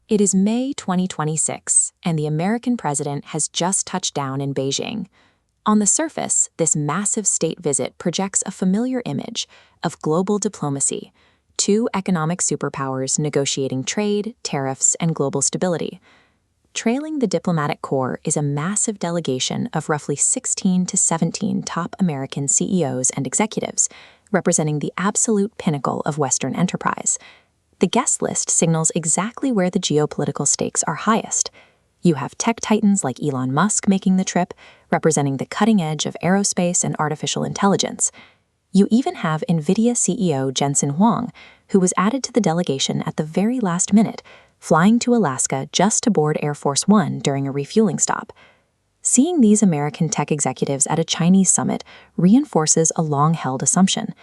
It is May 2026, and the American president has just touched down in Beijing. On the surface, this massive state visit projects a familiar image of global diplomacy, two economic superpowers negotiating trade, tariffs, and global stability. Trailing the diplomatic corps is a massive delegation of roughly 16 to 17 top American CEOs and executives, representing the absolute pinnacle of Western enterprise. The guest list signals exactly where the geopolitical stakes are highest. You have tech titans like Elon Musk making the trip, representing the cutting edge of aerospace and artificial intelligence. You even have NVIDIA CEO Jensen Huang, who was added to the delegation at the very last minute, flying to Alaska just to board Air Force One during a refueling stop. Seeing these American tech executives at a Chinese summit reinforces a long-held assumption.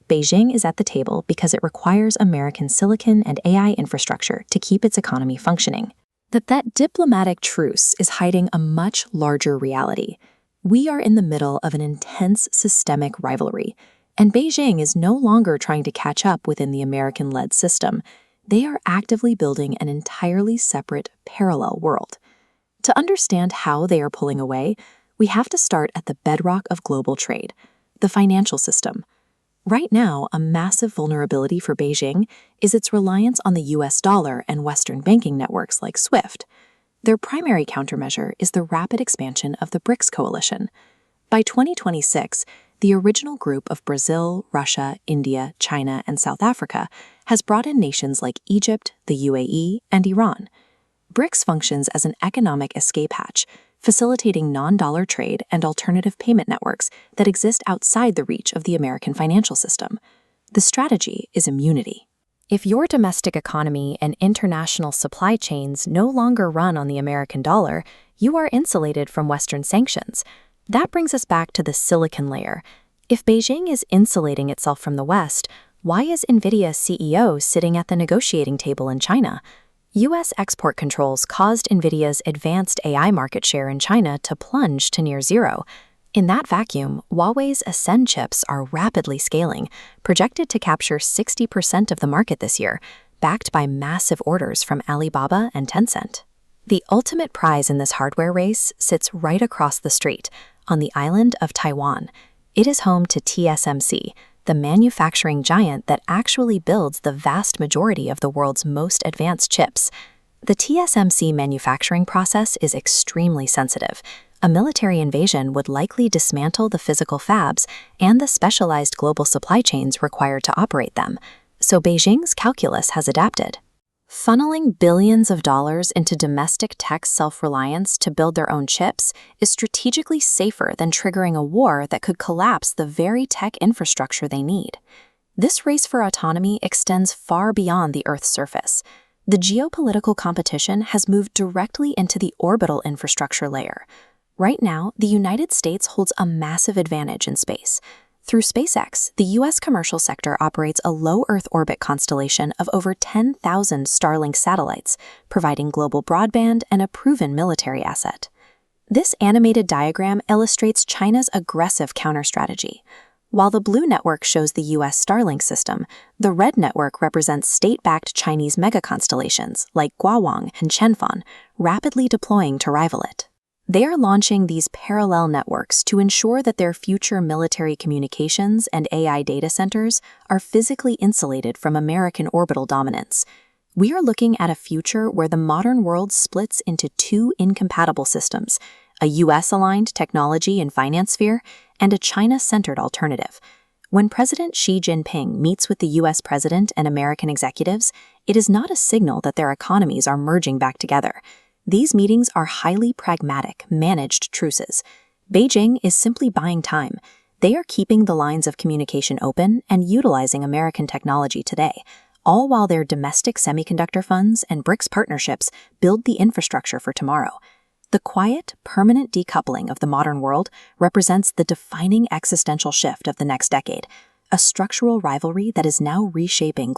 Beijing is at the table because it requires American silicon and AI infrastructure to keep its economy functioning. That diplomatic truce is hiding a much larger reality. We are in the middle of an intense systemic rivalry, and Beijing is no longer trying to catch up within the American-led system. They are actively building an entirely separate, parallel world. To understand how they are pulling away, we have to start at the bedrock of global trade, the financial system. Right now, a massive vulnerability for Beijing is its reliance on the US dollar and Western banking networks like SWIFT. Their primary countermeasure is the rapid expansion of the BRICS coalition. By 2026, the original group of Brazil, Russia, India, China, and South Africa has brought in nations like Egypt, the UAE, and Iran. BRICS functions as an economic escape hatch, facilitating non-dollar trade and alternative payment networks that exist outside the reach of the American financial system. The strategy is immunity. If your domestic economy and international supply chains no longer run on the American dollar, you are insulated from Western sanctions. That brings us back to the silicon layer. If Beijing is insulating itself from the West, why is NVIDIA CEO sitting at the negotiating table in China? U.S. export controls caused NVIDIA's advanced AI market share in China to plunge to near zero. In that vacuum, Huawei's Ascend chips are rapidly scaling, projected to capture 60% of the market this year, backed by massive orders from Alibaba and Tencent. The ultimate prize in this hardware race sits right across the street, on the island of Taiwan. It is home to TSMC, the manufacturing giant that actually builds the vast majority of the world's most advanced chips. The TSMC manufacturing process is extremely sensitive. A military invasion would likely dismantle the physical fabs and the specialized global supply chains required to operate them. So Beijing's calculus has adapted. Funneling billions of dollars into domestic tech self-reliance to build their own chips is strategically safer than triggering a war that could collapse the very tech infrastructure they need. This race for autonomy extends far beyond the Earth's surface. The geopolitical competition has moved directly into the orbital infrastructure layer. Right now, the United States holds a massive advantage in space. Through SpaceX, the U.S. commercial sector operates a low Earth orbit constellation of over 10,000 Starlink satellites, providing global broadband and a proven military asset. This animated diagram illustrates China's aggressive counter-strategy. While the blue network shows the U.S. Starlink system, the red network represents state-backed Chinese megaconstellations like Guowang and SpaceSail, rapidly deploying to rival it. They are launching these parallel networks to ensure that their future military communications and AI data centers are physically insulated from American orbital dominance. We are looking at a future where the modern world splits into two incompatible systems, a US-aligned technology and finance sphere and a China-centered alternative. When President Xi Jinping meets with the US president and American executives, it is not a signal that their economies are merging back together. These meetings are highly pragmatic, managed truces. Beijing is simply buying time. They are keeping the lines of communication open and utilizing American technology today, all while their domestic semiconductor funds and BRICS partnerships build the infrastructure for tomorrow. The quiet, permanent decoupling of the modern world represents the defining existential shift of the next decade, a structural rivalry that is now reshaping